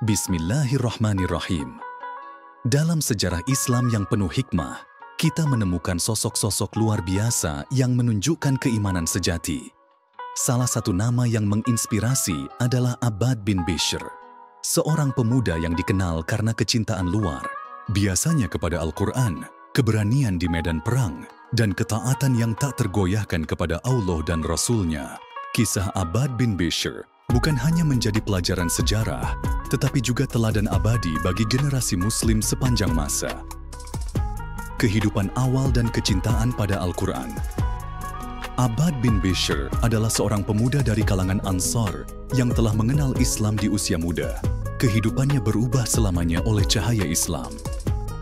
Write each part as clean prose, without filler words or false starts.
Bismillahirrahmanirrahim. Dalam sejarah Islam yang penuh hikmah, kita menemukan sosok-sosok luar biasa yang menunjukkan keimanan sejati. Salah satu nama yang menginspirasi adalah Abbad bin Bishr, seorang pemuda yang dikenal karena kecintaan luar, biasanya kepada Al-Quran, keberanian di medan perang, dan ketaatan yang tak tergoyahkan kepada Allah dan Rasul-Nya. Kisah Abbad bin Bishr bukan hanya menjadi pelajaran sejarah, tetapi juga teladan abadi bagi generasi Muslim sepanjang masa. Kehidupan awal dan kecintaan pada Al-Quran. Abbad bin Bishr adalah seorang pemuda dari kalangan Ansar yang telah mengenal Islam di usia muda. Kehidupannya berubah selamanya oleh cahaya Islam.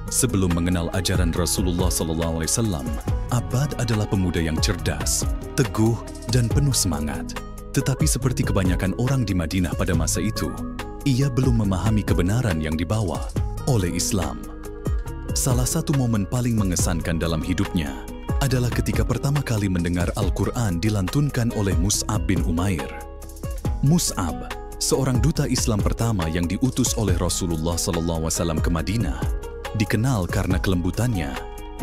Sebelum mengenal ajaran Rasulullah SAW, Abbad adalah pemuda yang cerdas, teguh, dan penuh semangat. Tetapi seperti kebanyakan orang di Madinah pada masa itu, ia belum memahami kebenaran yang dibawa oleh Islam. Salah satu momen paling mengesankan dalam hidupnya adalah ketika pertama kali mendengar Al-Quran dilantunkan oleh Mus'ab bin Umair. Mus'ab, seorang duta Islam pertama yang diutus oleh Rasulullah SAW ke Madinah, dikenal karena kelembutannya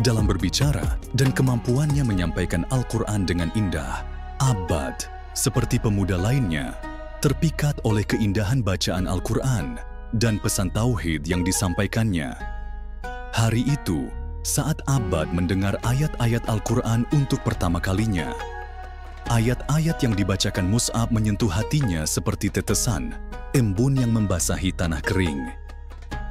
dalam berbicara dan kemampuannya menyampaikan Al-Quran dengan indah. Abbad, seperti pemuda lainnya, terpikat oleh keindahan bacaan Al-Quran dan pesan tauhid yang disampaikannya. Hari itu, saat Abbad mendengar ayat-ayat Al-Quran untuk pertama kalinya, ayat-ayat yang dibacakan Mus'ab menyentuh hatinya seperti tetesan embun yang membasahi tanah kering.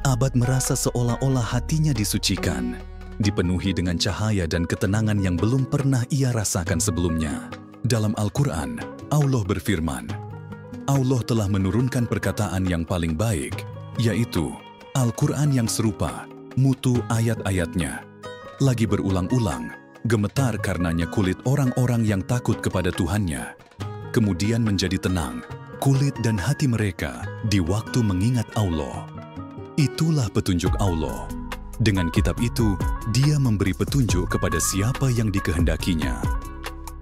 Abbad merasa seolah-olah hatinya disucikan, dipenuhi dengan cahaya dan ketenangan yang belum pernah ia rasakan sebelumnya. Dalam Al-Quran, Allah berfirman, Allah telah menurunkan perkataan yang paling baik, yaitu Al-Quran yang serupa, mutu ayat-ayatnya. Lagi berulang-ulang, gemetar karenanya kulit orang-orang yang takut kepada Tuhannya. Kemudian menjadi tenang, kulit dan hati mereka di waktu mengingat Allah. Itulah petunjuk Allah. Dengan kitab itu, Dia memberi petunjuk kepada siapa yang dikehendakinya.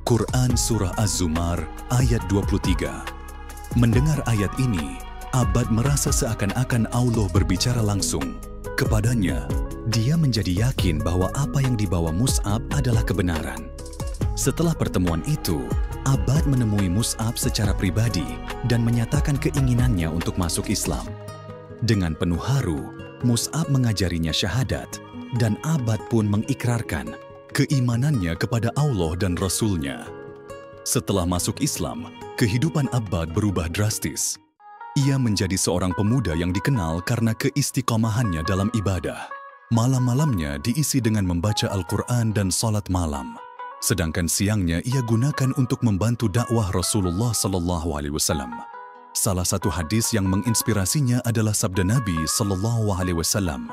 Quran Surah Az-Zumar ayat 23. Mendengar ayat ini, Abbad merasa seakan-akan Allah berbicara langsung kepadanya. Dia menjadi yakin bahwa apa yang dibawa Mus'ab adalah kebenaran. Setelah pertemuan itu, Abbad menemui Mus'ab secara pribadi dan menyatakan keinginannya untuk masuk Islam. Dengan penuh haru, Mus'ab mengajarinya syahadat, dan Abbad pun mengikrarkan keimanannya kepada Allah dan Rasul-Nya. Setelah masuk Islam, kehidupan Abbad berubah drastis. Ia menjadi seorang pemuda yang dikenal karena keistiqomahannya dalam ibadah. Malam-malamnya diisi dengan membaca Al-Quran dan salat malam. Sedangkan siangnya ia gunakan untuk membantu dakwah Rasulullah SAW. Salah satu hadis yang menginspirasinya adalah sabda Nabi SAW.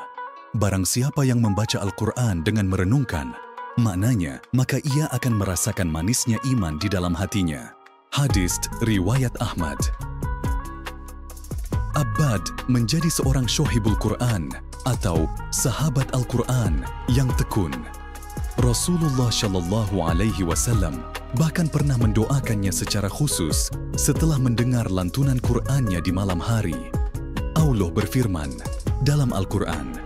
Barang siapa yang membaca Al-Quran dengan merenungkan maknanya, maka ia akan merasakan manisnya iman di dalam hatinya. Hadis riwayat Ahmad. Abbad menjadi seorang syuhibul Quran atau sahabat Al-Quran yang tekun. Rasulullah SAW bahkan pernah mendoakannya secara khusus setelah mendengar lantunan Qur'annya di malam hari. Allah berfirman dalam Al-Quran,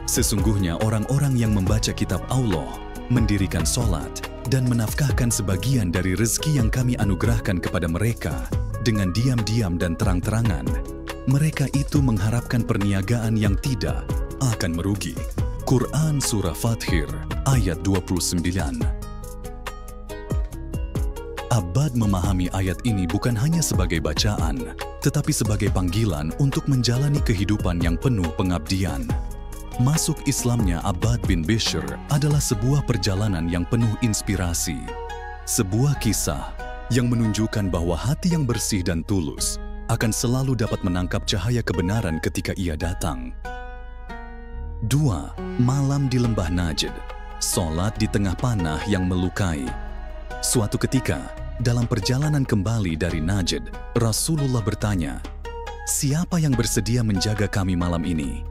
sesungguhnya orang-orang yang membaca kitab Allah, mendirikan sholat, dan menafkahkan sebagian dari rezeki yang kami anugerahkan kepada mereka dengan diam-diam dan terang-terangan, mereka itu mengharapkan perniagaan yang tidak akan merugi. Quran Surah Fathir ayat 29. Abbad memahami ayat ini bukan hanya sebagai bacaan, tetapi sebagai panggilan untuk menjalani kehidupan yang penuh pengabdian. Masuk Islamnya Abbad bin Bishr adalah sebuah perjalanan yang penuh inspirasi. Sebuah kisah yang menunjukkan bahwa hati yang bersih dan tulus akan selalu dapat menangkap cahaya kebenaran ketika ia datang. 2. Malam di lembah Najd. Salat di tengah panah yang melukai. Suatu ketika, dalam perjalanan kembali dari Najd, Rasulullah bertanya, "Siapa yang bersedia menjaga kami malam ini?"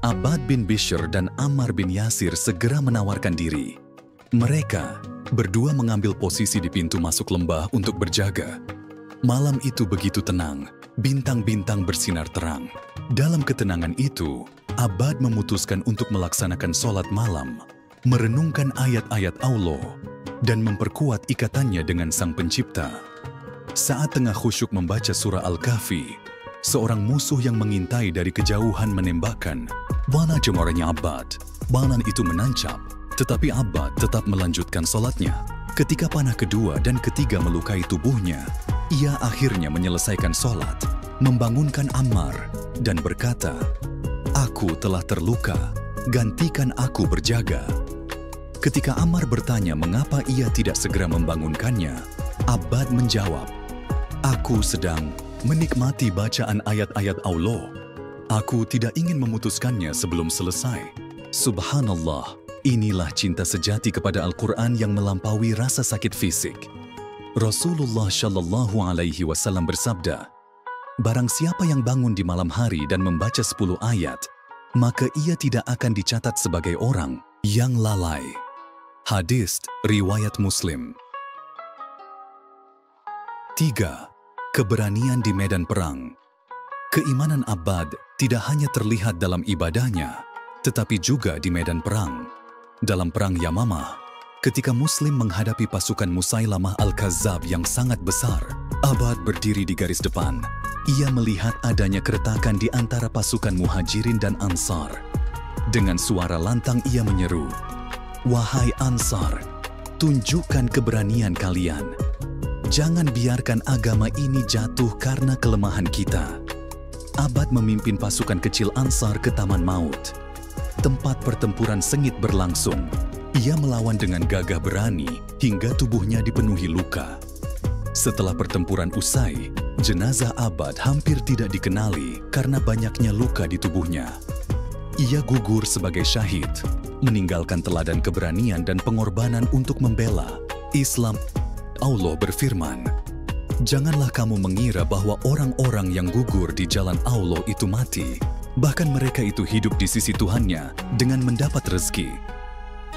Abbad bin Bishr dan Ammar bin Yasir segera menawarkan diri. Mereka berdua mengambil posisi di pintu masuk lembah untuk berjaga. Malam itu begitu tenang, Bintang-bintang bersinar terang. Dalam ketenangan itu, Abbad memutuskan untuk melaksanakan sholat malam, merenungkan ayat-ayat Allah, dan memperkuat ikatannya dengan Sang Pencipta. Saat tengah khusyuk membaca surah Al-Kahfi, seorang musuh yang mengintai dari kejauhan menembakkan panah jemoranya Abbad. Panah itu menancap, tetapi Abbad tetap melanjutkan sholatnya. Ketika panah kedua dan ketiga melukai tubuhnya, ia akhirnya menyelesaikan sholat, membangunkan Ammar, dan berkata, "Aku telah terluka, gantikan aku berjaga." Ketika Ammar bertanya mengapa ia tidak segera membangunkannya, Abbad menjawab, "Aku sedang menikmati bacaan ayat-ayat Allah. Aku tidak ingin memutuskannya sebelum selesai." Subhanallah, inilah cinta sejati kepada Al-Quran yang melampaui rasa sakit fisik. Rasulullah Shallallahu Alaihi Wasallam bersabda, "Barang siapa yang bangun di malam hari dan membaca 10 ayat, maka ia tidak akan dicatat sebagai orang yang lalai." Hadis riwayat Muslim. 3. Keberanian di medan perang. Keimanan Abbad tidak hanya terlihat dalam ibadahnya, tetapi juga di medan perang. Dalam perang Yamamah, ketika Muslim menghadapi pasukan Musailamah Al-Kazzab yang sangat besar, Abbad berdiri di garis depan. Ia melihat adanya keretakan di antara pasukan Muhajirin dan Ansar. Dengan suara lantang ia menyeru, "Wahai Ansar, tunjukkan keberanian kalian. Jangan biarkan agama ini jatuh karena kelemahan kita." Abbad memimpin pasukan kecil Ansar ke Taman Maut. Tempat pertempuran sengit berlangsung. Ia melawan dengan gagah berani hingga tubuhnya dipenuhi luka. Setelah pertempuran usai, jenazah Abbad hampir tidak dikenali karena banyaknya luka di tubuhnya. Ia gugur sebagai syahid, meninggalkan teladan keberanian dan pengorbanan untuk membela Islam. Allah berfirman, "Janganlah kamu mengira bahwa orang-orang yang gugur di jalan Allah itu mati. Bahkan mereka itu hidup di sisi Tuhannya dengan mendapat rezeki."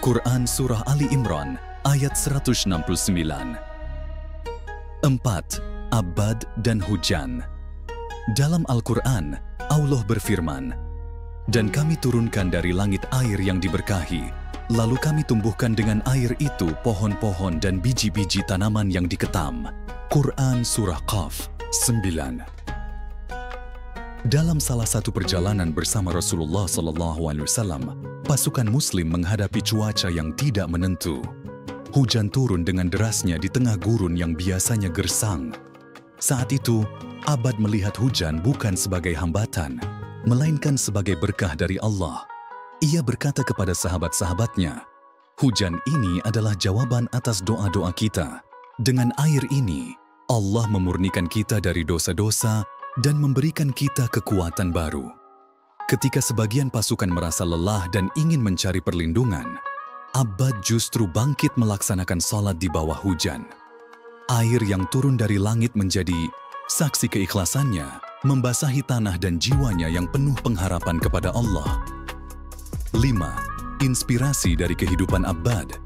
Quran Surah Ali Imran ayat 169. 4. Abbad dan hujan. Dalam Al-Quran, Allah berfirman, "Dan kami turunkan dari langit air yang diberkahi, lalu kami tumbuhkan dengan air itu pohon-pohon dan biji-biji tanaman yang diketam." Quran Surah Qaf 9. Dalam salah satu perjalanan bersama Rasulullah SAW, pasukan Muslim menghadapi cuaca yang tidak menentu. Hujan turun dengan derasnya di tengah gurun yang biasanya gersang. Saat itu, Abbad melihat hujan bukan sebagai hambatan, melainkan sebagai berkah dari Allah. Ia berkata kepada sahabat-sahabatnya, "Hujan ini adalah jawaban atas doa-doa kita. Dengan air ini, Allah memurnikan kita dari dosa-dosa dan memberikan kita kekuatan baru." Ketika sebagian pasukan merasa lelah dan ingin mencari perlindungan, Abbad justru bangkit melaksanakan salat di bawah hujan. Air yang turun dari langit menjadi saksi keikhlasannya, membasahi tanah dan jiwanya yang penuh pengharapan kepada Allah. 5. Inspirasi dari kehidupan Abbad.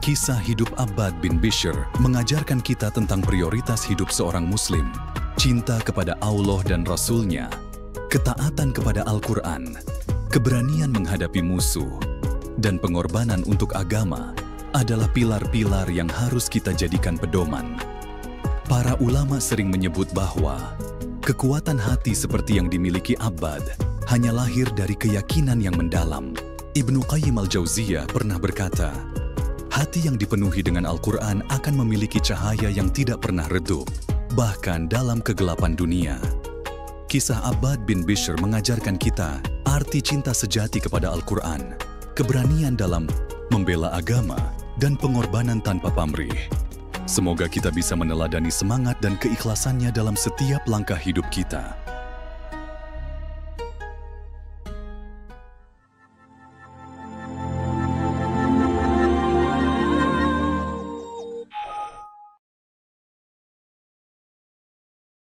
Kisah hidup Abbad bin Bishr mengajarkan kita tentang prioritas hidup seorang Muslim, cinta kepada Allah dan Rasul-Nya, ketaatan kepada Al-Quran, keberanian menghadapi musuh, dan pengorbanan untuk agama adalah pilar-pilar yang harus kita jadikan pedoman. Para ulama sering menyebut bahwa kekuatan hati seperti yang dimiliki Abbad hanya lahir dari keyakinan yang mendalam. Ibnu Qayyim al-Jauziyah pernah berkata, "Hati yang dipenuhi dengan Al-Quran akan memiliki cahaya yang tidak pernah redup, bahkan dalam kegelapan dunia." Kisah Abbad bin Bishr mengajarkan kita arti cinta sejati kepada Al-Quran, keberanian dalam membela agama, dan pengorbanan tanpa pamrih. Semoga kita bisa meneladani semangat dan keikhlasannya dalam setiap langkah hidup kita.